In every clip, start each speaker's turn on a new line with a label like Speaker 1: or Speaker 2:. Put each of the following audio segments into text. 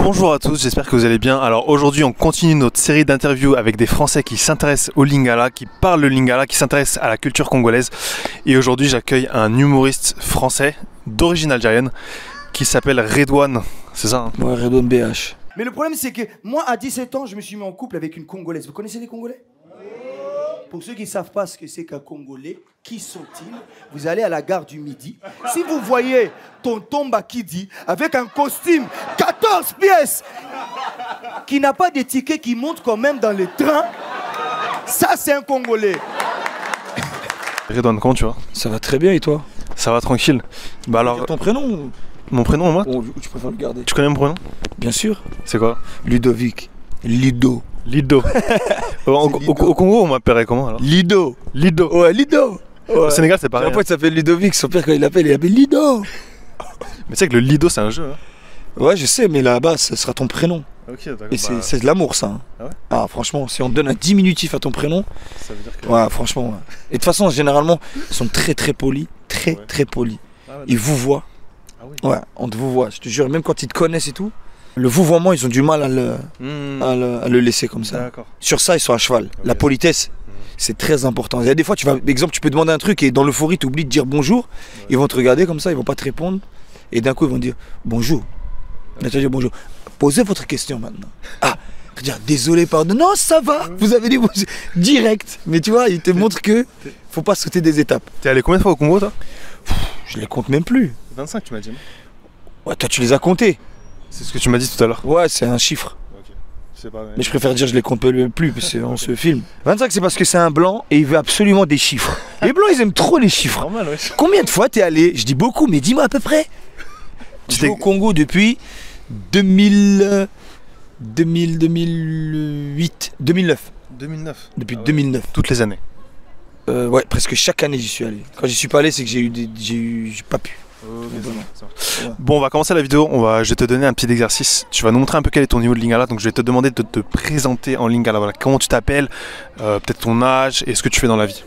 Speaker 1: Bonjour à tous, j'espère que vous allez bien. Alors aujourd'hui on continue notre série d'interviews avec des Français qui s'intéressent au Lingala, qui parlent le Lingala, qui s'intéressent à la culture congolaise. Et aujourd'hui j'accueille un humoriste français d'origine algérienne qui s'appelle Redouane, c'est ça hein?
Speaker 2: Ouais, Redouane BH.
Speaker 3: Mais le problème c'est que moi à 17 ans je me suis mis en couple avec une Congolaise. Vous connaissez les Congolais? Pour ceux qui ne savent pas ce que c'est qu'un Congolais, qui sont-ils? Vous allez à la gare du Midi. Si vous voyez Tonton Bakidi avec un costume 14 pièces qui n'a pas de ticket qui monte quand même dans les trains, ça c'est un Congolais.
Speaker 1: Redouane, comment tu vas?
Speaker 2: Ça va très bien et toi?
Speaker 1: Ça va tranquille. Bah alors,
Speaker 2: Ton prénom?
Speaker 1: mon prénom moi?
Speaker 2: Oh, tu préfères le garder?
Speaker 1: Tu connais mon prénom?
Speaker 2: Bien sûr.
Speaker 1: C'est quoi?
Speaker 2: Ludovic. Lido.
Speaker 1: Lido. Au Congo on m'appellerait comment alors?
Speaker 2: Lido.
Speaker 1: Lido.
Speaker 2: Ouais, Lido. Ouais.
Speaker 1: Au Sénégal c'est pareil.
Speaker 2: Mon pote s'appelle Ludovic, son père quand il l'appelle, il appelle Lido.
Speaker 1: Mais tu sais que le Lido c'est un jeu hein?
Speaker 2: Ouais, je sais, mais là-bas, ce sera ton prénom.
Speaker 1: Ok d'accord.
Speaker 2: Et c'est de l'amour, ça. Hein.
Speaker 1: Ah ouais?
Speaker 2: Ah, franchement, si on te donne un diminutif à ton prénom,
Speaker 1: Ça veut dire que...
Speaker 2: ouais, franchement. Ouais. Et de toute façon, généralement, ils sont très polis.
Speaker 1: Ouais.
Speaker 2: Très polis.
Speaker 1: Ah ouais,
Speaker 2: Ils vous voient.
Speaker 1: Ah oui.
Speaker 2: Ouais, on te vous voit, je te jure, même quand ils te connaissent et tout, le vouvoiement, ils ont du mal à le laisser comme ça.
Speaker 1: D'accord.
Speaker 2: Sur ça, ils sont à cheval. La politesse, c'est très important. Il y a des fois, par exemple, tu peux demander un truc et dans l'euphorie, tu oublies de dire bonjour. Ouais. Ils vont te regarder comme ça, ils vont pas te répondre. Et d'un coup, ils vont dire bonjour. Là, tu vas dire bonjour. Posez votre question maintenant. Ah, dire désolé, pardon. Non, ça va. Vous avez dit bonjour. Direct. Mais tu vois, ils te montrent que faut pas sauter des étapes.
Speaker 1: T'es allé combien de fois au Congo toi?
Speaker 2: Je les compte même plus.
Speaker 1: 25 tu m'as dit non?
Speaker 2: Ouais, toi, tu les as comptés.
Speaker 1: C'est ce que tu m'as dit tout à l'heure.
Speaker 2: Ouais, c'est un chiffre.
Speaker 1: Ok. Je sais pas.
Speaker 2: Mais je préfère dire je les compte plus parce qu'on se filme. 25 c'est parce que c'est un blanc et il veut absolument des chiffres. Les blancs ils aiment trop les chiffres.
Speaker 1: Normal ouais.
Speaker 2: Combien de fois t'es allé? Je dis beaucoup mais dis-moi à peu près. Je suis au Congo depuis 2008, 2009.
Speaker 1: 2009.
Speaker 2: Depuis
Speaker 1: Ah ouais.
Speaker 2: 2009.
Speaker 1: Toutes les années.
Speaker 2: Ouais, presque chaque année j'y suis allé. Quand j'y suis pas allé c'est que j'ai pas pu.
Speaker 1: Okay, bon, on va commencer la vidéo. Je vais te donner un petit exercice. Tu vas nous montrer un peu quel est ton niveau de Lingala. Donc, je vais te demander de te présenter en Lingala. Voilà, comment tu t'appelles, peut-être ton âge et ce que tu fais dans la vie.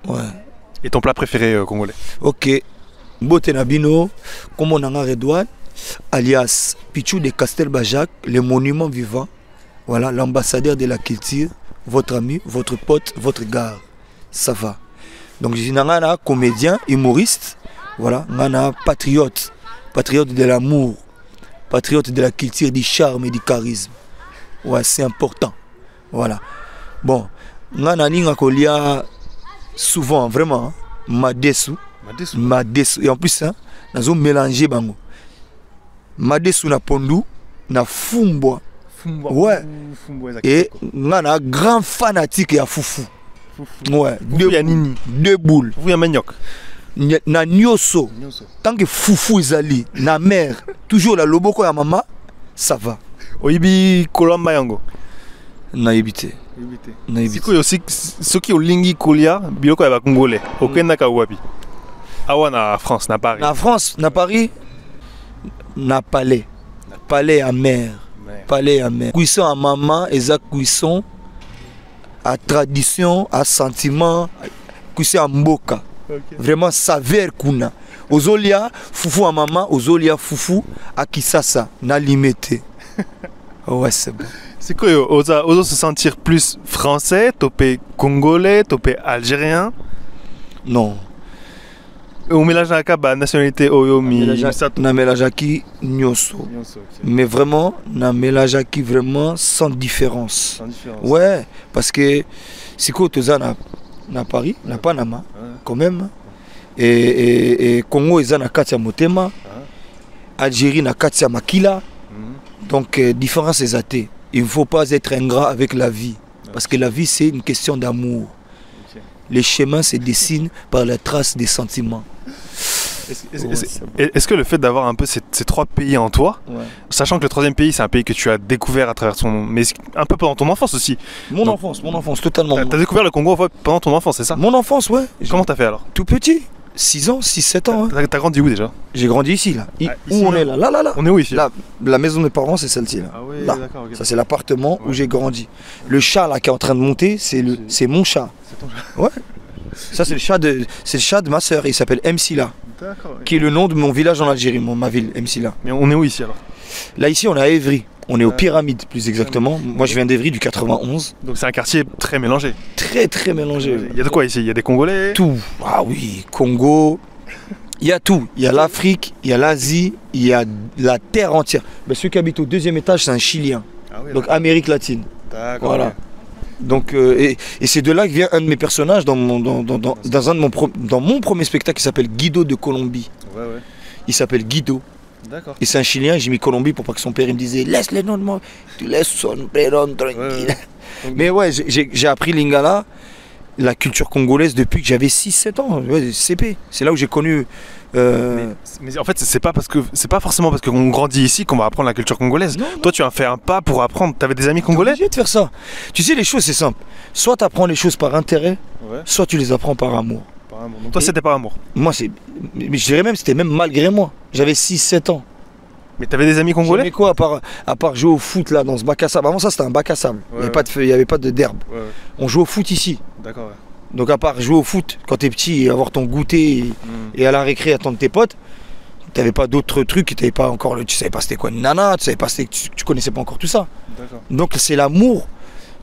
Speaker 2: Ouais.
Speaker 1: Et ton plat préféré congolais.
Speaker 2: Ok. Botenabino, comme on a Redouane, alias Pichou de Castelbajac, le monument vivant. Voilà, l'ambassadeur de la culture, votre ami, votre pote, votre gars. Ça va. Donc, je suis un comédien, humoriste. Voilà, un patriote, patriote de l'amour, patriote de la culture, du charme et du charisme. Ouais, c'est important. Voilà. Bon, on souvent, vraiment, Madesu. Et en plus, hein, nous avons mélangé bango. Madesu na pondu, na fumbwa. Ouais. Et on a un grand fanatique à foufou. Ouais, deux boules.
Speaker 1: Vous y a manioc.
Speaker 2: Na nyoso. Tant que foufou izali na mère toujours la loboko ya mama ça va.
Speaker 1: Oyibi kolamba yango.
Speaker 2: Na yebite. Na yebite.
Speaker 1: Siko aussi soki olingi kolia biloko ya ba congolais. Okenda ka wapi? Awa na France, na Paris.
Speaker 2: Na France, na Paris, na palais. Palais à mère. Palais à mère. Cuisson à maman, eza cuisson à tradition, à sentiment, cuisson à mboka. Okay. Vraiment saveur kuna. Ozolia foufou à maman, ozolia foufou à Kisasa, na limité. Ouais, c'est bon.
Speaker 1: C'est quoi ozo se sentir plus français, topé congolais, topé algérien?
Speaker 2: Non.
Speaker 1: On mélange à la nationalité oyomi.
Speaker 2: Na mélange qui nyoso. Mais vraiment, na mélange qui vraiment sans différence. Sans différence. Ouais, parce que c'est quoi na Paris, na Panama, quand même. Et Congo, ils ont na Katia Motema. Algérie, na Katia Makila. Donc, différence est athée. Il ne faut pas être ingrat avec la vie. Parce que la vie, c'est une question d'amour. Les chemins se dessinent par la trace des sentiments.
Speaker 1: Est-ce que le fait d'avoir un peu ces trois pays en toi, sachant que le troisième pays c'est un pays que tu as découvert à travers mais un peu pendant ton enfance aussi.
Speaker 2: Mon enfance, totalement.
Speaker 1: T'as découvert le Congo pendant ton enfance, c'est ça?
Speaker 2: Mon enfance, ouais.
Speaker 1: Comment t'as fait alors?
Speaker 2: Tout petit, 6 ans, 6-7 ans.
Speaker 1: Hein. T'as grandi où déjà?
Speaker 2: J'ai grandi ici, là. Où
Speaker 1: ici,
Speaker 2: on est là? Là.
Speaker 1: On est où ici?
Speaker 2: Là, la maison de mes parents, c'est celle-ci là.
Speaker 1: Ah oui,
Speaker 2: là.
Speaker 1: D'accord. Okay.
Speaker 2: Ça c'est l'appartement où j'ai grandi. Le chat là qui est en train de monter, c'est mon chat.
Speaker 1: C'est ton chat?
Speaker 2: Ouais. Ça c'est le chat de ma soeur, il s'appelle Msila.
Speaker 1: D'accord.
Speaker 2: Qui est le nom de mon village en Algérie, ma ville, Msila.
Speaker 1: Mais on est où ici alors?
Speaker 2: Là, ici, on est à Évry. On est aux Pyramides, plus exactement. Moi, je viens d'Évry, du 91.
Speaker 1: Donc c'est un quartier très mélangé.
Speaker 2: Très, très mélangé.
Speaker 1: Il y a de quoi ici? Il y a des Congolais?
Speaker 2: Tout. Ah oui, Congo. Il y a tout. Il y a l'Afrique, il y a l'Asie, il y a la terre entière. Mais celui qui habite au 2e étage, c'est un Chilien.
Speaker 1: Ah oui,
Speaker 2: Donc Amérique latine.
Speaker 1: d'accord.
Speaker 2: Voilà.
Speaker 1: Ok.
Speaker 2: Donc, et c'est de là que vient un de mes personnages dans mon premier spectacle qui s'appelle Guido de Colombie.
Speaker 1: Ouais, ouais.
Speaker 2: Il s'appelle Guido.
Speaker 1: D'accord.
Speaker 2: Et c'est un Chilien, j'ai mis Colombie pour pas que son père il me disait laisse les noms de moi, tu laisses son prénom tranquille.
Speaker 1: Ouais.
Speaker 2: Mais ouais, j'ai appris Lingala, la culture congolaise depuis que j'avais 6-7 ans, ouais, CP. C'est là où j'ai connu.
Speaker 1: Mais en fait, c'est pas forcément parce qu'on grandit ici qu'on va apprendre la culture congolaise.
Speaker 2: Non,
Speaker 1: Toi, tu as fait un pas pour apprendre. T'avais des amis
Speaker 2: T'es
Speaker 1: congolais?
Speaker 2: obligé de faire ça. Tu sais, les choses c'est simple. Soit tu apprends les choses par intérêt,
Speaker 1: Ouais.
Speaker 2: soit tu les apprends par amour.
Speaker 1: Donc toi, c'était pas amour.
Speaker 2: Moi, mais je dirais même, c'était même malgré moi. J'avais 6-7 ans.
Speaker 1: Mais t'avais des amis congolais?
Speaker 2: J'aimais quoi à part jouer au foot là dans ce bac à sable. Avant ça, c'était un bac à sable. Il n'y avait pas de feuilles, il n'y avait pas d'herbe.
Speaker 1: Ouais, ouais.
Speaker 2: On jouait au foot ici.
Speaker 1: D'accord, ouais.
Speaker 2: Donc à part jouer au foot quand t'es petit et avoir ton goûter et à la récré attendre tes potes, t'avais pas d'autres trucs, t'avais pas encore tu savais pas c'était quoi une nana, tu savais pas tu connaissais pas encore tout ça.
Speaker 1: D'accord.
Speaker 2: Donc c'est l'amour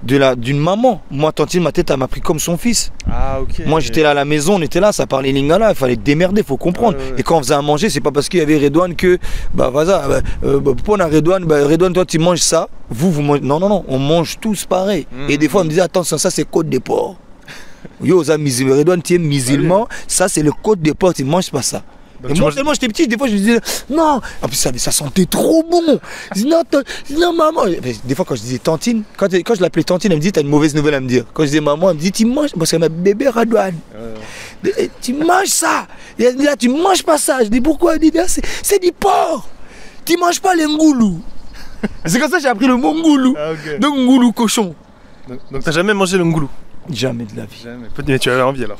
Speaker 2: d'une maman. Moi Tantine, ma tête elle m'a pris comme son fils.
Speaker 1: Ah, ok.
Speaker 2: Moi j'étais là à la maison, on était là, ça parlait lingala, il fallait te démerder, faut comprendre.
Speaker 1: Ouais, ouais.
Speaker 2: Et quand on faisait à manger, c'est pas parce qu'il y avait Redouane que bah vas-y, pourquoi on a Redouane, Redouane toi tu manges ça, vous mangez. Non, on mange tous pareil. Et des fois on me disait attention, ça c'est côte des porcs. Yo, ça musulman, Redouane tu es musulman, ça c'est le côte des porcs, tu manges pas ça.
Speaker 1: Donc
Speaker 2: Et
Speaker 1: tu
Speaker 2: moi
Speaker 1: manges-
Speaker 2: tellement j'étais petit, des fois je me disais non, en plus ça sentait trop bon. Je dis non maman. Des fois quand je disais Tantine, quand je l'appelais Tantine, elle me dit t'as une mauvaise nouvelle à me dire. Quand je disais maman, elle me dit tu manges, parce qu'elle m'a bébé Redouane. Tu manges ça. Et elle dit là tu manges pas ça. Je dis pourquoi? Elle dit là, c'est du porc. Tu manges pas les ngoulou. C'est comme ça que j'ai appris le mot ngoulou.
Speaker 1: Ah, ok.
Speaker 2: Donc ngoulou cochon.
Speaker 1: Donc t'as jamais mangé le ngoulou?
Speaker 2: Jamais de la vie.
Speaker 1: Jamais. Mais tu avais envie alors.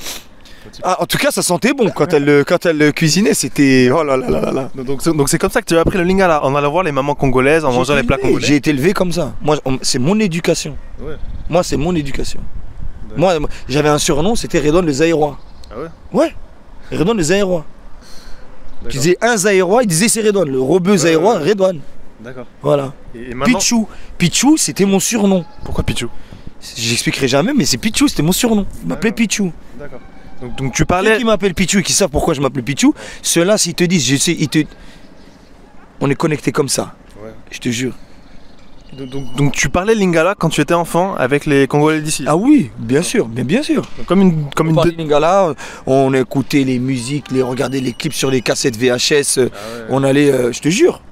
Speaker 2: Ah, en tout cas ça sentait bon quand elle le cuisinait, c'était oh là là là là.
Speaker 1: Donc c'est comme ça que tu as appris le lingala, en allant voir les mamans congolaises, en mangeant les plats congolais.
Speaker 2: J'ai été élevé comme ça. Moi, c'est mon éducation.
Speaker 1: Ouais.
Speaker 2: Moi, c'est mon éducation. Moi, j'avais un surnom, c'était Redouane le Zaïrois.
Speaker 1: Ah ouais?
Speaker 2: Ouais, Redouane le Zaïrois. Tu
Speaker 1: D'accord.
Speaker 2: disais un Zaïrois, il disait c'est Redouane. Le rebeu Zaïrois,
Speaker 1: ouais.
Speaker 2: Redouane.
Speaker 1: D'accord.
Speaker 2: Voilà.
Speaker 1: Et maintenant...
Speaker 2: Pichou, c'était mon surnom.
Speaker 1: Pourquoi Pichou?
Speaker 2: J'expliquerai jamais, mais c'est Pichou, c'était mon surnom. Il m'appelait Pichou.
Speaker 1: D'accord. Donc tu
Speaker 2: Ceux
Speaker 1: parlais...
Speaker 2: qui m'appellent Pichou et qui savent pourquoi je m'appelle Pichou, ceux-là, s'ils te disent, on est connecté comme ça.
Speaker 1: Ouais.
Speaker 2: Je te jure.
Speaker 1: Donc tu parlais lingala quand tu étais enfant avec les Congolais d'ici?
Speaker 2: Ah oui, bien sûr, bien sûr.
Speaker 1: Donc comme une
Speaker 2: On parlait lingala, on écoutait les musiques, regardait les clips sur les cassettes VHS.
Speaker 1: Ah ouais.
Speaker 2: On allait, je te jure,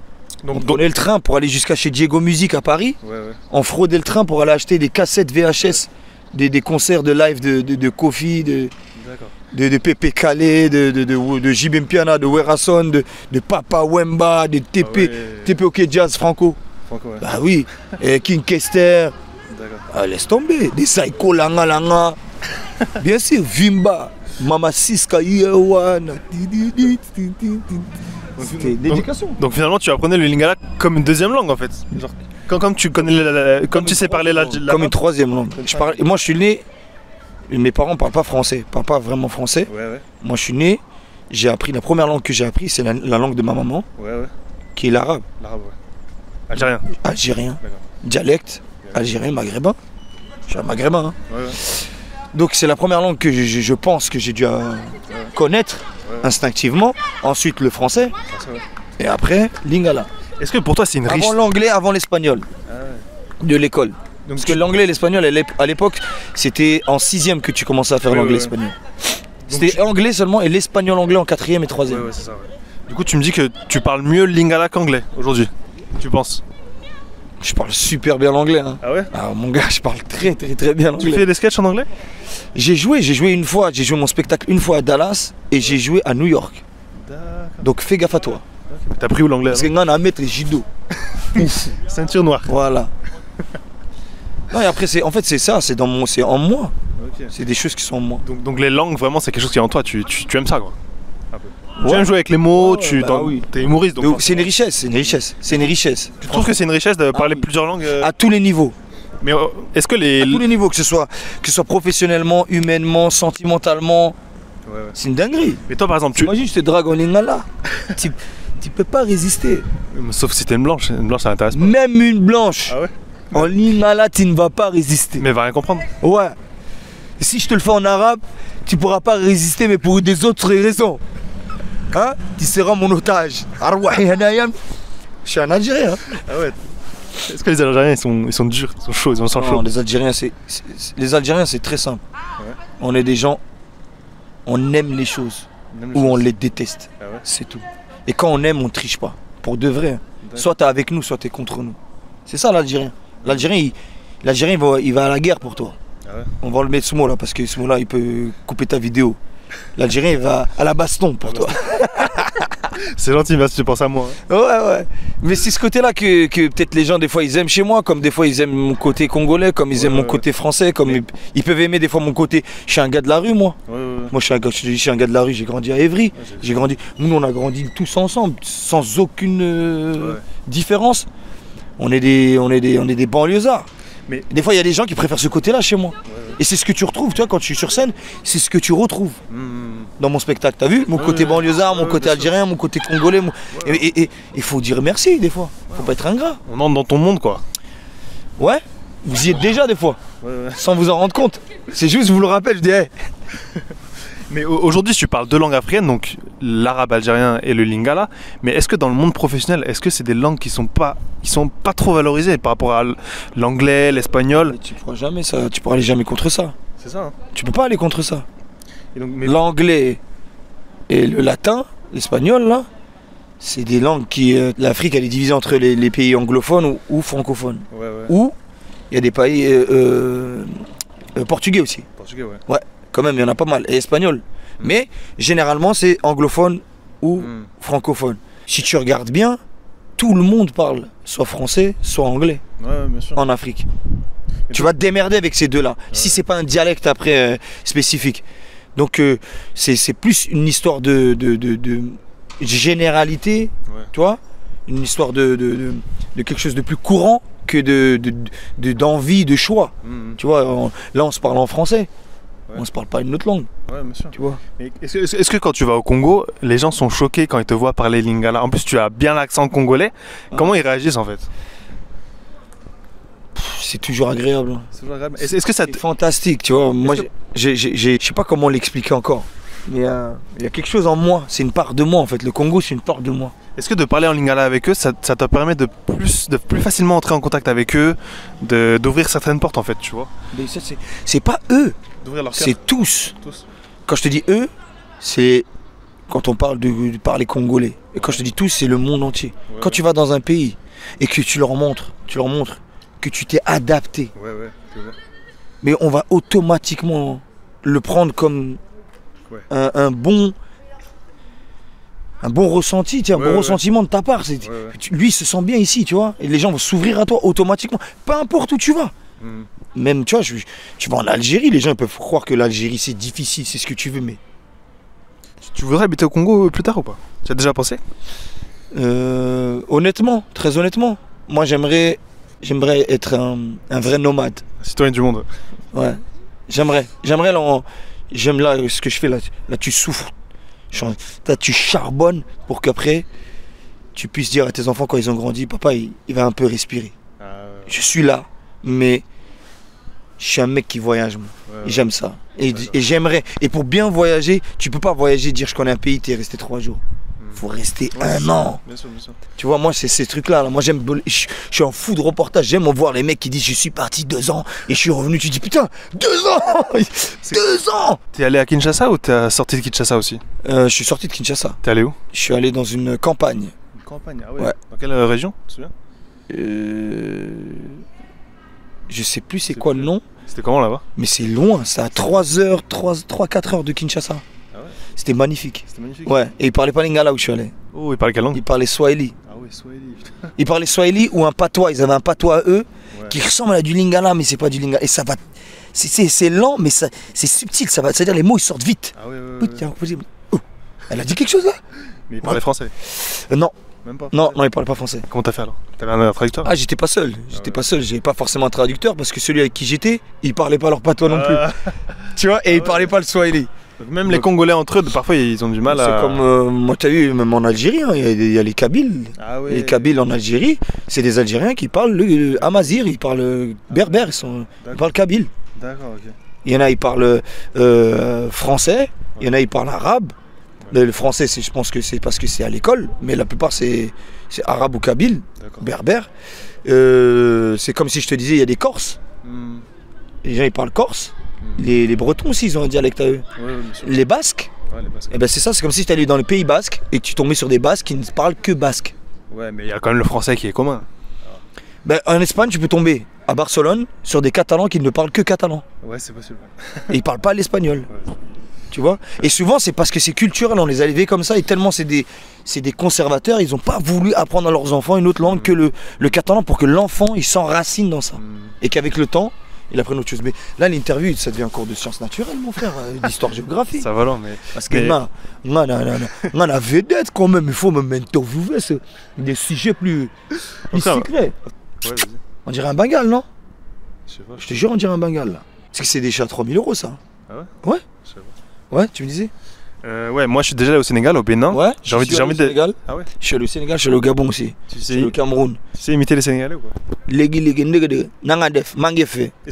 Speaker 2: on
Speaker 1: Donc,
Speaker 2: prenait le train pour aller jusqu'à chez Diego Music à Paris.
Speaker 1: ouais, ouais.
Speaker 2: On fraudait le train pour aller acheter des cassettes VHS, des concerts de live de Kofi,
Speaker 1: D'accord.
Speaker 2: de Pepe Calais, de JB Mpiana, de Werason, de Papa Wemba, de TP,
Speaker 1: Ah ouais.
Speaker 2: TP OK Jazz Franco.
Speaker 1: Franco, ouais.
Speaker 2: Bah oui, et King Kester.
Speaker 1: D'accord.
Speaker 2: Ah, laisse tomber. Des Psycho Langa Langa. Bien sûr, Vimba. Mama Siska Yewan. C'était l'éducation.
Speaker 1: Donc finalement tu apprenais le lingala comme une deuxième langue en fait. Genre, comme tu connais comme tu sais parler la
Speaker 2: Comme une troisième langue. Moi je suis né, mes parents parlent pas français, parlent pas vraiment français.
Speaker 1: Ouais, ouais.
Speaker 2: Moi je suis né, j'ai appris, la première langue que j'ai appris c'est la langue de ma maman,
Speaker 1: Ouais, ouais.
Speaker 2: qui est l'arabe.
Speaker 1: L'arabe, ouais. Algérien.
Speaker 2: Algérien.
Speaker 1: D'accord.
Speaker 2: Dialecte, algérien, maghrébin. Je suis un maghrébin. Hein.
Speaker 1: Ouais, ouais.
Speaker 2: Donc c'est la première langue que je pense que j'ai dû connaître instinctivement. Ensuite le français.
Speaker 1: Français, ouais.
Speaker 2: Et après lingala.
Speaker 1: Est-ce que pour toi c'est une riche...
Speaker 2: Avant l'anglais, avant l'espagnol de l'école.
Speaker 1: Donc
Speaker 2: Parce que l'anglais et l'espagnol, à l'époque, c'était en 6e que tu commençais à faire
Speaker 1: Oui,
Speaker 2: l'anglais et
Speaker 1: oui,
Speaker 2: l'espagnol.
Speaker 1: Donc
Speaker 2: C'était anglais seulement et l'espagnol anglais en 4e et 3e.
Speaker 1: Ouais, ouais, c'est ça, ouais. Du coup tu me dis que tu parles mieux lingala qu'anglais aujourd'hui. Tu penses?
Speaker 2: Je parle super bien l'anglais. Hein.
Speaker 1: Ah ouais?
Speaker 2: Ah, mon gars, je parle très bien
Speaker 1: Tu
Speaker 2: l'anglais.
Speaker 1: fais des sketchs en anglais?
Speaker 2: J'ai joué une fois, j'ai joué mon spectacle une fois à Dallas et j'ai joué à New York.
Speaker 1: D'accord.
Speaker 2: Donc fais gaffe à toi.
Speaker 1: T'as appris où l'anglais?
Speaker 2: Parce que on a mettre judo.
Speaker 1: Ceinture noire.
Speaker 2: Voilà. Non, et après, en fait, c'est ça, c'est en moi.
Speaker 1: Ok.
Speaker 2: C'est des choses qui sont en moi.
Speaker 1: Donc les langues vraiment c'est quelque chose qui est en toi, tu aimes ça quoi. Un peu. Tu
Speaker 2: Ouais.
Speaker 1: aimes jouer avec les mots,
Speaker 2: Ouais, oui.
Speaker 1: t'es humoriste donc.
Speaker 2: Donc, c'est une richesse, c'est une richesse. C'est une richesse.
Speaker 1: Tu trouves que c'est une richesse de parler
Speaker 2: oui.
Speaker 1: plusieurs langues
Speaker 2: À tous les niveaux.
Speaker 1: Mais est-ce que
Speaker 2: À tous les niveaux, que ce soit professionnellement, humainement, sentimentalement.
Speaker 1: Ouais, ouais.
Speaker 2: C'est une dinguerie.
Speaker 1: Mais toi par exemple,
Speaker 2: Imagine, je te drague en lingala. tu peux pas résister.
Speaker 1: Sauf si t'es une blanche ça l'intéresse pas.
Speaker 2: Même une blanche,
Speaker 1: Ah ouais?
Speaker 2: en lingala, tu ne vas pas résister.
Speaker 1: Mais elle va rien comprendre.
Speaker 2: Ouais. Si je te le fais en arabe, tu pourras pas résister, mais pour des autres raisons. Hein? Tu seras mon otage. Je suis un Algérien. Hein?
Speaker 1: Ah ouais. Est-ce que les Algériens ils sont durs, ils sont chauds, ils ont le sang chaud?
Speaker 2: Non, les Algériens c'est très simple.
Speaker 1: Ouais.
Speaker 2: On est des gens, on aime les choses ou on les déteste.
Speaker 1: Ah ouais.
Speaker 2: C'est tout. Et quand on aime, on triche pas. Pour de vrai. Hein. Soit t'es avec nous, soit t'es contre nous. C'est ça l'Algérien. L'Algérien il va à la guerre pour toi.
Speaker 1: Ah ouais.
Speaker 2: On va le mettre ce mot là parce que ce mot là il peut couper ta vidéo. L'Algérien il va à la baston pour toi.
Speaker 1: C'est gentil, merci, tu penses à moi. Hein.
Speaker 2: Ouais. Mais c'est ce côté là que peut-être les gens des fois ils aiment chez moi, comme des fois ils aiment mon côté congolais, comme ils aiment mon côté français, comme ils peuvent aimer des fois mon côté. Je suis un gars de la rue moi. Moi je suis un gars de la rue, j'ai grandi à Évry. J'ai grandi. Nous on a grandi tous ensemble, sans aucune différence. On est des banlieusards. Mais des fois il y a des gens qui préfèrent ce côté là chez moi. Et c'est ce que tu retrouves, tu vois, quand je suis sur scène, c'est ce que tu retrouves dans mon spectacle. T'as vu mon côté banlieusard, mon côté algérien, mon côté congolais. Et il faut dire merci des fois. Faut pas être ingrat.
Speaker 1: On entre dans ton monde quoi.
Speaker 2: Ouais, vous y êtes déjà des fois, sans vous en rendre compte. C'est juste, je vous le rappelle, je dis hey.
Speaker 1: Mais aujourd'hui, tu parles deux langues africaines, donc l'arabe algérien et le lingala. Mais est-ce que dans le monde professionnel, est-ce que c'est des langues qui sont pas trop valorisées par rapport à l'anglais, l'espagnol?
Speaker 2: Tu pourras jamais ça, tu pourras aller jamais contre ça.
Speaker 1: C'est ça. Hein.
Speaker 2: Tu peux pas aller contre ça.
Speaker 1: Et donc,
Speaker 2: l'anglais et le latin, l'espagnol là, c'est des langues qui l'Afrique elle est divisée entre les pays anglophones ou francophones. Ou il y a des pays portugais aussi.
Speaker 1: Portugais, ouais.
Speaker 2: Ouais. Quand même, il y en a pas mal, et espagnol. Mais généralement, c'est anglophone ou francophone. Si tu regardes bien, tout le monde parle soit français, soit anglais
Speaker 1: bien sûr.
Speaker 2: en Afrique. Tu vas te démerder avec ces deux-là. Si c'est pas un dialecte après spécifique. Donc c'est plus une histoire de généralité, tu vois, une histoire de quelque chose de plus courant que d'envie, de choix. Tu vois, là on se parle en français. On se parle pas une autre langue.
Speaker 1: Ouais, bien sûr.
Speaker 2: Tu vois.
Speaker 1: Mais est-ce que quand tu vas au Congo, les gens sont choqués quand ils te voient parler lingala? En plus, tu as bien l'accent congolais. Comment ils réagissent en fait?
Speaker 2: C'est toujours agréable.
Speaker 1: C'est toujours agréable. Est-ce que ça
Speaker 2: c'est fantastique, tu vois. Moi, je sais pas comment l'expliquer encore. Mais il y a quelque chose en moi. C'est une part de moi en fait. Le Congo, c'est une part de moi.
Speaker 1: Est-ce que de parler en lingala avec eux, ça te permet de plus facilement entrer en contact avec eux, d'ouvrir certaines portes en fait, tu vois?
Speaker 2: Mais ça, c'est pas eux. C'est tous. Quand je te dis eux, c'est quand on parle de parler congolais. Et quand je te dis tous, c'est le monde entier. Quand tu vas dans un pays et que tu leur montres que tu t'es adapté. Mais on va automatiquement le prendre comme un bon ressenti, un bon ressentiment de ta part. Lui, il se sent bien ici, tu vois. Et les gens vont s'ouvrir à toi automatiquement. Peu importe où tu vas. Même, tu vois, tu vas en Algérie, les gens peuvent croire que l'Algérie c'est difficile, c'est ce que tu veux, mais...
Speaker 1: Tu voudrais habiter au Congo plus tard ou pas? Tu as déjà pensé?
Speaker 2: Honnêtement, très honnêtement, moi j'aimerais être un vrai nomade.
Speaker 1: Citoyen du monde.
Speaker 2: Ouais, j'aime là ce que je fais là tu souffres. Là, tu charbonnes pour qu'après tu puisses dire à tes enfants quand ils ont grandi, papa il va un peu respirer. Je suis là, mais je suis un mec qui voyage, moi. Et j'aime ça. Et j'aimerais. Et pour bien voyager, tu peux pas voyager, dire je connais un pays, t'es resté 3 jours. Faut rester un an.
Speaker 1: Bien sûr.
Speaker 2: Tu vois, moi c'est ces trucs-là. Moi je suis en fou de reportage. J'aime voir les mecs qui disent je suis parti 2 ans et je suis revenu. Tu dis putain, 2 ans 2 ans.
Speaker 1: T'es allé à Kinshasa ou t'es sorti de Kinshasa aussi?
Speaker 2: Je suis sorti de Kinshasa.
Speaker 1: T'es allé où?
Speaker 2: Je suis allé dans une campagne.
Speaker 1: Une campagne, ah ouais. Dans quelle région, tu te souviens?
Speaker 2: Je sais plus c'est quoi le nom.
Speaker 1: C'était comment là-bas?
Speaker 2: Mais c'est loin, c'est à 3-4 heures de Kinshasa.
Speaker 1: Ah ouais?
Speaker 2: C'était magnifique.
Speaker 1: C'était magnifique.
Speaker 2: Ouais, et il parlait pas lingala où je suis allé.
Speaker 1: Oh, il parlait quelle langue?
Speaker 2: Il parlait swahili.
Speaker 1: Ah ouais, swahili.
Speaker 2: Il parlait swahili ou un patois, ils avaient un patois à eux qui ressemble à du lingala, mais c'est pas du lingala. Et ça va. C'est lent, mais c'est subtil, ça va. C'est-à-dire les mots ils sortent vite.
Speaker 1: Ah ouais.
Speaker 2: Oh, elle a dit quelque chose là?
Speaker 1: Mais il parlait français?
Speaker 2: Non.
Speaker 1: Même pas?
Speaker 2: Non, il parlait pas français.
Speaker 1: Comment t'as fait alors? T'avais un traducteur?
Speaker 2: Ah, j'étais pas seul. J'avais pas forcément un traducteur parce que celui avec qui j'étais, il parlait pas leur patois non plus. Tu vois, et il parlait pas le swahili.
Speaker 1: Donc même les Congolais entre eux, parfois ils ont du mal à...
Speaker 2: C'est comme, moi t'as vu, même en Algérie, hein, il y a les Kabyles.
Speaker 1: Ah ouais.
Speaker 2: Les Kabyles en Algérie, c'est des Algériens qui parlent le amazir, ils parlent berbère, ils parlent kabyle.
Speaker 1: D'accord, ok.
Speaker 2: Il y en a, ils parlent français, il y en a, ils parlent arabe. Le français, je pense que c'est parce que c'est à l'école, mais la plupart c'est arabe ou kabyle, berbère. C'est comme si je te disais, il y a des Corses. Les gens ils parlent corse. Les Bretons aussi, ils ont un dialecte à eux. Les Basques,
Speaker 1: les
Speaker 2: eh ben c'est ça, c'est comme si tu allais dans le pays basque et que tu tombais sur des Basques qui ne parlent que basque.
Speaker 1: Ouais, mais il y a quand même le français qui est commun.
Speaker 2: Ben, en Espagne, tu peux tomber à Barcelone sur des Catalans qui ne parlent que catalan.
Speaker 1: Ouais, c'est possible.
Speaker 2: Et ils parlent pas l'espagnol.
Speaker 1: Ouais.
Speaker 2: Tu vois. Et souvent, c'est parce que c'est culturel, on les a élevés comme ça, et tellement c'est des conservateurs, ils n'ont pas voulu apprendre à leurs enfants une autre langue que le catalan pour que l'enfant, il s'enracine dans ça. Et qu'avec le temps, il apprenne autre chose. Mais là, l'interview, ça devient un cours de sciences naturelles, mon frère, d'histoire-géographie.
Speaker 1: Ça va là, mais...
Speaker 2: Parce que on a la vedette quand même, il faut me interviewer sur des sujets plus secrets.
Speaker 1: Ouais,
Speaker 2: on dirait un Bengale, non?
Speaker 1: Je sais pas.
Speaker 2: Je te jure, on dirait un Bengale, là. Parce que c'est déjà 3000 € ça.
Speaker 1: Ah ouais?
Speaker 2: Ouais.
Speaker 1: Je sais pas.
Speaker 2: Ouais, tu me disais?
Speaker 1: Ouais, moi je suis déjà allé au Sénégal, au Bénin.
Speaker 2: Ouais,
Speaker 1: j'ai envie de...
Speaker 2: Sénégal.
Speaker 1: Ah ouais?
Speaker 2: Je suis allé au Sénégal, je suis allé au Gabon aussi.
Speaker 1: Tu
Speaker 2: Je suis allé au Cameroun.
Speaker 1: Tu sais imiter les Sénégalais ou quoi? Est-ce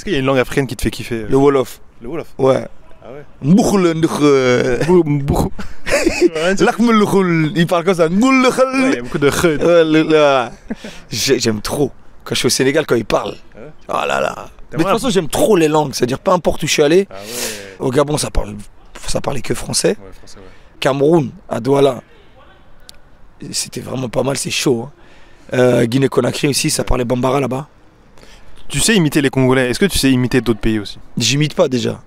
Speaker 1: qu'il y a une langue africaine qui te fait kiffer?
Speaker 2: Le Wolof.
Speaker 1: Le Wolof?
Speaker 2: Ouais.
Speaker 1: Ah ouais?
Speaker 2: Il parle comme ça.
Speaker 1: Ouais, il y a beaucoup de khud.
Speaker 2: J'aime trop. Quand je suis au Sénégal, quand ils parlent. Oh là là. Mais de toute façon, j'aime trop les langues. C'est-à-dire, peu importe où je suis allé.
Speaker 1: Ah ouais.
Speaker 2: Au Gabon, ça parlait que français.
Speaker 1: Ouais, français, ouais.
Speaker 2: Cameroun, à Douala, c'était vraiment pas mal, c'est chaud. Hein. Guinée-Conakry aussi, ça parlait Bambara là-bas.
Speaker 1: Tu sais imiter les Congolais, est-ce que tu sais imiter d'autres pays aussi?
Speaker 2: J'imite pas déjà.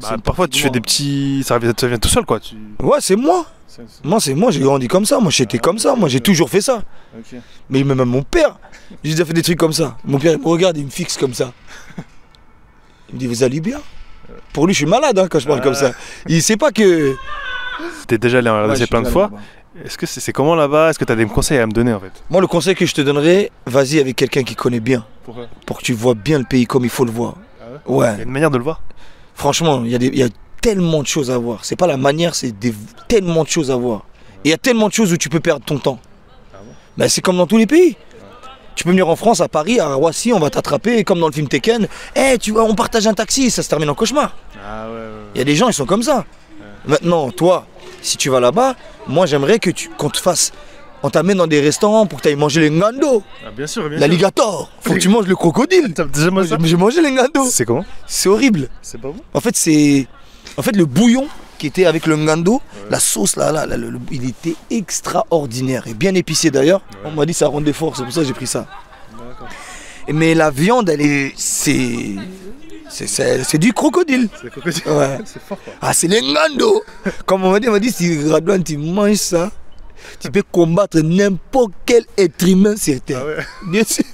Speaker 1: Bah, parfois tu fais des petits... Ça vient tout seul quoi.
Speaker 2: Ouais, c'est moi. Moi, c'est moi, j'ai grandi comme ça. Moi, j'étais comme ça. Moi, j'ai toujours fait ça.
Speaker 1: Okay.
Speaker 2: Mais même mon père, j'ai déjà fait des trucs comme ça. Mon père, il me regarde, il me fixe comme ça. Il me dit, vous allez bien? Pour lui, je suis malade hein, quand je parle comme ça. Il sait pas que...
Speaker 1: T'es déjà allé en RDC plein de fois. Est-ce que c'est comment là-bas? Est-ce que tu as des conseils à me donner en fait?
Speaker 2: Moi, le conseil que je te donnerais, vas-y avec quelqu'un qui connaît bien.
Speaker 1: Pourquoi? Pour
Speaker 2: que tu vois bien le pays comme il faut le voir.
Speaker 1: Ah ouais?
Speaker 2: Ouais.
Speaker 1: Il y a une manière de le voir?
Speaker 2: Franchement, il y a tellement de choses à voir. C'est pas la manière, c'est tellement de choses à voir. Et il y a tellement de choses où tu peux perdre ton temps.
Speaker 1: Ah bon?
Speaker 2: Ben, c'est comme dans tous les pays. Tu peux venir en France, à Paris, à Roissy, on va t'attraper, comme dans le film Tekken. Tu vois, on partage un taxi, ça se termine en cauchemar.
Speaker 1: Ah ouais.
Speaker 2: Il y a des gens, ils sont comme ça. Maintenant, toi, si tu vas là-bas, moi j'aimerais qu'on te fasse... On t'amène dans des restaurants pour que tu ailles manger les ngando.
Speaker 1: Ah, bien sûr, bien sûr.
Speaker 2: L'alligator. Faut que tu manges le crocodile.
Speaker 1: T'as déjà mangé ça?
Speaker 2: J'ai mangé les ngando.
Speaker 1: C'est comment?
Speaker 2: C'est horrible.
Speaker 1: C'est pas bon?
Speaker 2: En fait, le bouillon qui était avec le ngando, la sauce là, il était extraordinaire et bien épicé d'ailleurs. On m'a dit ça rend des forces, c'est pour ça que j'ai pris ça. Mais la viande, c'est du crocodile.
Speaker 1: C'est crocodile.
Speaker 2: Ouais.
Speaker 1: C'est fort quoi.
Speaker 2: Ah, c'est les ngando. Comme on m'a dit, si Radouane, tu manges ça, tu peux combattre n'importe quel être humain sur Terre. Ah ouais. Bien sûr.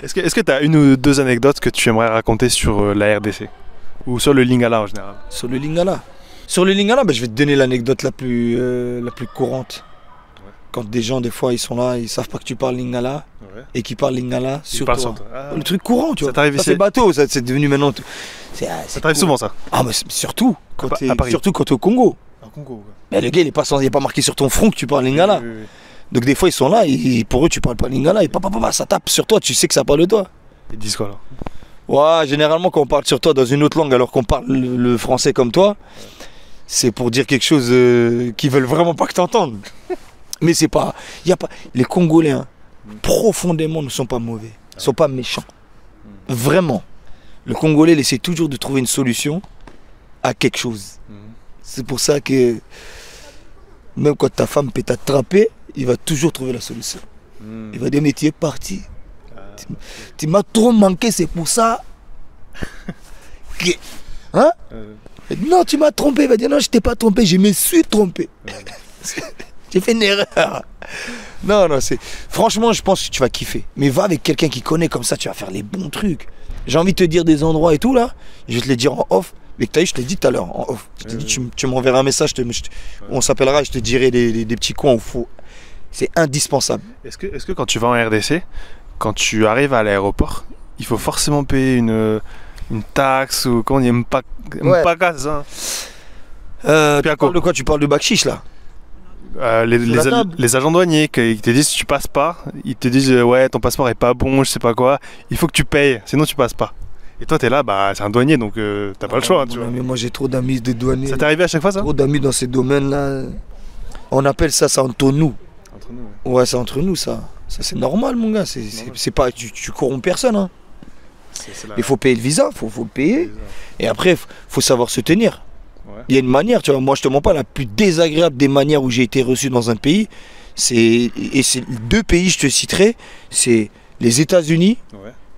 Speaker 1: Est-ce que tu as une ou deux anecdotes que tu aimerais raconter sur la RDC? Ou sur le Lingala en général?
Speaker 2: Sur le Lingala. Sur le Lingala, je vais te donner l'anecdote la plus courante. Ouais. Quand des gens, des fois, ils sont là, ils savent pas que tu parles Lingala, et qu'ils parlent Lingala sur toi. Le truc courant, tu vois. Ça, c'est bateau, ça, c'est devenu maintenant...
Speaker 1: Ça t'arrive souvent, ça?
Speaker 2: Ah, mais surtout quand tu es au Congo.
Speaker 1: Au Congo, ouais.
Speaker 2: Mais le gars, il n'est pas marqué sur ton front que tu parles Lingala. Oui. Donc des fois, ils sont là, et pour eux, tu parles pas Lingala, et ça tape sur toi, tu sais que ça parle de toi.
Speaker 1: Ils disent quoi, alors?
Speaker 2: Ouais, généralement, quand on parle sur toi dans une autre langue, alors qu'on parle le français comme toi, c'est pour dire quelque chose qu'ils veulent vraiment pas que tu entendes. Mais c'est pas... Les Congolais, hein, profondément, ne sont pas mauvais, ne sont pas méchants. Vraiment. Le Congolais, il essaie toujours de trouver une solution à quelque chose. C'est pour ça que même quand ta femme peut t'attraper, il va toujours trouver la solution. Il va dire, mais tu es parti. Tu m'as trop manqué, c'est pour ça que... Hein? Non, tu m'as trompé. Il va dire, non, je t'ai pas trompé, je me suis trompé. J'ai fait une erreur. Non, c'est... Franchement, je pense que tu vas kiffer. Mais va avec quelqu'un qui connaît, comme ça, tu vas faire les bons trucs. J'ai envie de te dire des endroits et tout, là. Je vais te les dire en off. Mais je te l'ai dit tout à l'heure, en off. Je t'ai dit, tu m'enverras un message, on s'appellera et je te dirai des petits coins où il faut... C'est indispensable.
Speaker 1: Est-ce que quand tu vas en RDC, quand tu arrives à l'aéroport, il faut forcément payer une taxe ou comment on dit, pas hein.
Speaker 2: Tu parles de quoi? Tu parles de Bakchiche là?
Speaker 1: Les agents douaniers qui te disent si tu passes pas, ils te disent ouais ton passeport est pas bon, je sais pas quoi, il faut que tu payes, sinon tu passes pas. Et toi t'es là, bah c'est un douanier donc t'as pas le choix. Tu vois.
Speaker 2: Mais moi j'ai trop d'amis de douaniers.
Speaker 1: Ça t'est arrivé à chaque fois ça?
Speaker 2: Trop d'amis dans ces domaines là. On appelle ça entre nous.
Speaker 1: Entre nous.
Speaker 2: Ouais, c'est entre nous ça. Ça c'est normal mon gars, c'est pas, tu corromps personne hein. Il faut payer le visa, faut le payer. Et après faut savoir se tenir.
Speaker 1: Ouais.
Speaker 2: Il y a une manière, tu vois, moi je te mens pas, la plus désagréable des manières où j'ai été reçu dans un pays, c'est 2 pays je te citerai, c'est les États-Unis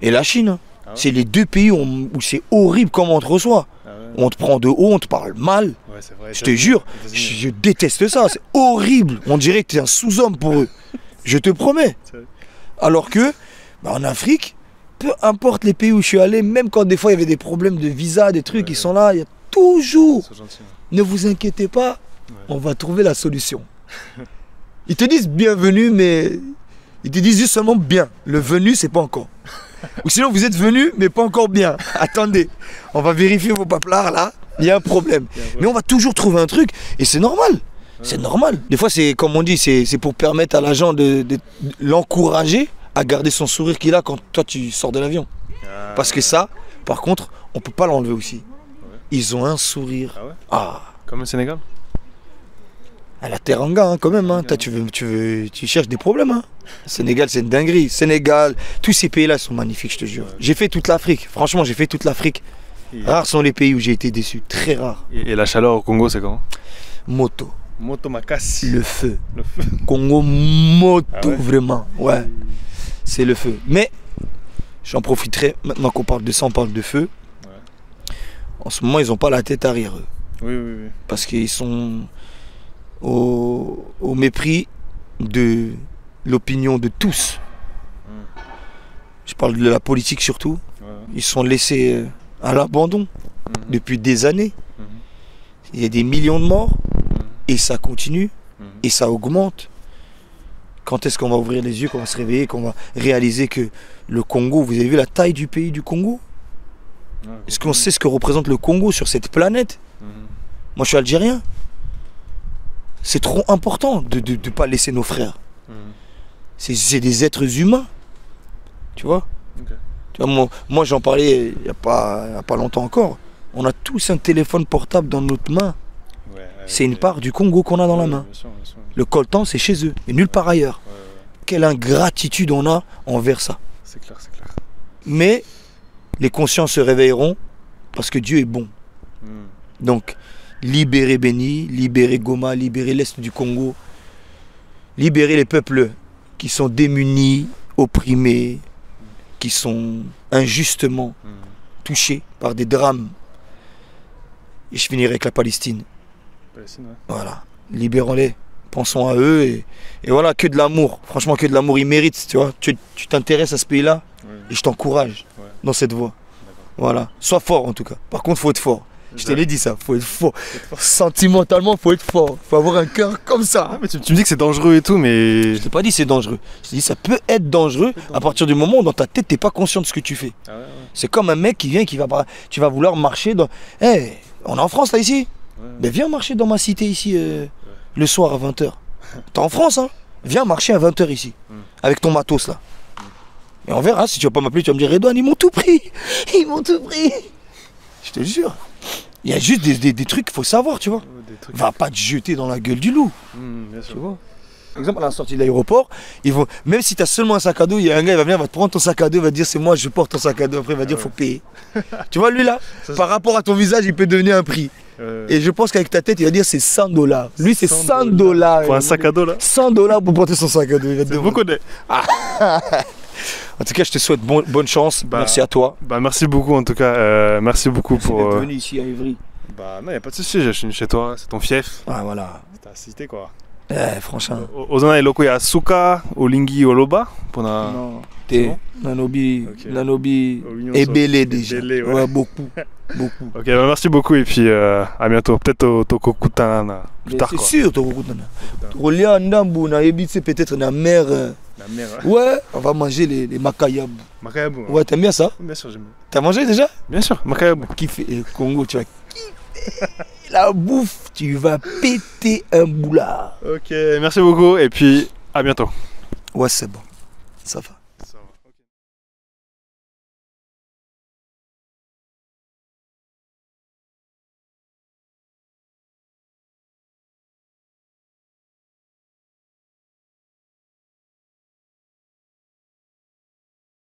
Speaker 2: et la Chine. Ah ouais. C'est les 2 pays où c'est horrible comment on te reçoit. Ah ouais. On te prend de haut, on te parle mal. Ouais, vrai, je te jure, je déteste ça, c'est horrible. On dirait que tu es un sous-homme pour eux. Je te promets. Alors que, bah, en Afrique, peu importe les pays où je suis allé, même quand des fois il y avait des problèmes de visa, des trucs, ils sont là, il y a toujours. Gentil, ne vous inquiétez pas, on va trouver la solution. Ils te disent bienvenue, mais ils te disent juste seulement bien. Le venu, c'est pas encore. Ou sinon, vous êtes venu, mais pas encore bien. Attendez, on va vérifier vos paplards là. Il y a un problème. Mais on va toujours trouver un truc, et c'est normal. C'est normal. Des fois, c'est comme on dit, c'est pour permettre à l'agent de l'encourager à garder son sourire qu'il a quand toi tu sors de l'avion. Parce que ça, par contre, on peut pas l'enlever aussi. Ils ont un sourire. Ah ouais? Ah.
Speaker 1: Comme le Sénégal?
Speaker 2: À la Teranga, hein, quand même. Hein. Tu cherches des problèmes. Hein. Sénégal, c'est une dinguerie. Sénégal, tous ces pays-là sont magnifiques, je te jure. J'ai fait toute l'Afrique. Franchement, j'ai fait toute l'Afrique. Rares sont les pays où j'ai été déçu. Très rares.
Speaker 1: Et la chaleur au Congo, c'est quand?
Speaker 2: Moto.
Speaker 1: Moto Makassi.
Speaker 2: Le feu. Congo, moto, ah ouais? Vraiment. Ouais. C'est le feu. Mais, j'en profiterai. Maintenant qu'on parle de ça, on parle de feu. En ce moment, ils n'ont pas la tête arrière, eux.
Speaker 1: Oui.
Speaker 2: Parce qu'ils sont au mépris de l'opinion de tous. Je parle de la politique surtout. Ils sont laissés à l'abandon depuis des années. Il y a des millions de morts et ça continue et ça augmente. Quand est-ce qu'on va ouvrir les yeux, qu'on va se réveiller, qu'on va réaliser que le Congo, vous avez vu la taille du pays du Congo? Est-ce qu'on sait ce que représente le Congo sur cette planète? Moi je suis algérien. C'est trop important de ne pas laisser nos frères. C'est des êtres humains. Tu vois, tu vois, moi j'en parlais il n'y a pas longtemps encore. On a tous un téléphone portable dans notre main. C'est une part du Congo qu'on a dans la main. Bien sûr. Le coltan c'est chez eux et nulle part ailleurs. Quelle ingratitude on a envers ça.
Speaker 1: C'est clair.
Speaker 2: Mais les consciences se réveilleront parce que Dieu est bon. Donc, libérez Béni, libérez Goma, libérez l'Est du Congo, libérez les peuples qui sont démunis, opprimés, qui sont injustement touchés par des drames. Et je finirai avec la Palestine. Voilà, libérons-les, pensons à eux et voilà, que de l'amour. Franchement, que de l'amour, ils méritent, tu vois. Tu t'intéresses à ce pays-là et je t'encourage dans cette voie. Voilà, sois fort en tout cas. Par contre, faut être fort. Je te l'ai dit ça, faut être fort. Sentimentalement, faut être fort. Faut avoir un cœur comme ça.
Speaker 1: Ah, mais tu me dis que c'est dangereux et tout, mais...
Speaker 2: Je t'ai pas dit c'est dangereux. Je t'ai dit ça peut être dangereux à partir du moment où dans ta tête, t'es pas conscient de ce que tu fais. C'est comme un mec qui vient, tu vas vouloir marcher dans... Hey, on est en France là ici. Mais viens marcher dans ma cité ici le soir à 20h. T'es en France, hein. Viens marcher à 20h ici. Avec ton matos là. Et on verra, si tu vas pas m'appeler, tu vas me dire Redouane, ils m'ont tout pris. Ils m'ont tout pris. Je te jure. Il y a juste des trucs qu'il faut savoir, tu vois. Va pas te jeter dans la gueule du loup.
Speaker 1: Bien sûr.
Speaker 2: Tu vois. Par exemple, à la sortie de l'aéroport, même si tu as seulement un sac à dos, il y a un gars, il va venir, va te prendre ton sac à dos, il va te dire c'est moi, je porte ton sac à dos. Après, il va dire faut payer. Tu vois, lui là, par rapport à ton visage, il peut devenir un prix. Et je pense qu'avec ta tête, il va dire c'est $100. Lui, c'est $100.
Speaker 1: Pour un sac à dos là
Speaker 2: $100 pour porter son sac à dos.
Speaker 1: C'est beaucoup de...
Speaker 2: En tout cas, je te souhaite bonne chance. Merci à toi.
Speaker 1: Merci beaucoup en tout cas. Merci beaucoup pour...
Speaker 2: d'être venu ici à Ivry.
Speaker 1: Non, il n'y a pas de souci, je suis chez toi, c'est ton fief.
Speaker 2: Ah voilà.
Speaker 1: C'est ta cité quoi.
Speaker 2: Franchement.
Speaker 1: Ozana eloko ya suka, olingi oloba pona...
Speaker 2: Non. Nanobi ebele déjà. Ouais, beaucoup.
Speaker 1: Ok, merci beaucoup et puis à bientôt. Peut-être Tokokutana plus tard.
Speaker 2: C'est sûr, Tokokutana. Rolia Ndambu, na ebitse peut-être na mer.
Speaker 1: La mer.
Speaker 2: Ouais, on va manger les makayabu.
Speaker 1: Makayabu.
Speaker 2: Ouais, t'aimes bien ça?
Speaker 1: Bien sûr, j'aime bien.
Speaker 2: T'as mangé déjà?
Speaker 1: Bien sûr, makayabu.
Speaker 2: Kiffe Congo, tu vas kiffer. la bouffe, tu vas péter un boulard.
Speaker 1: Ok, merci beaucoup et puis à bientôt.
Speaker 2: Ouais, c'est bon. Ça va.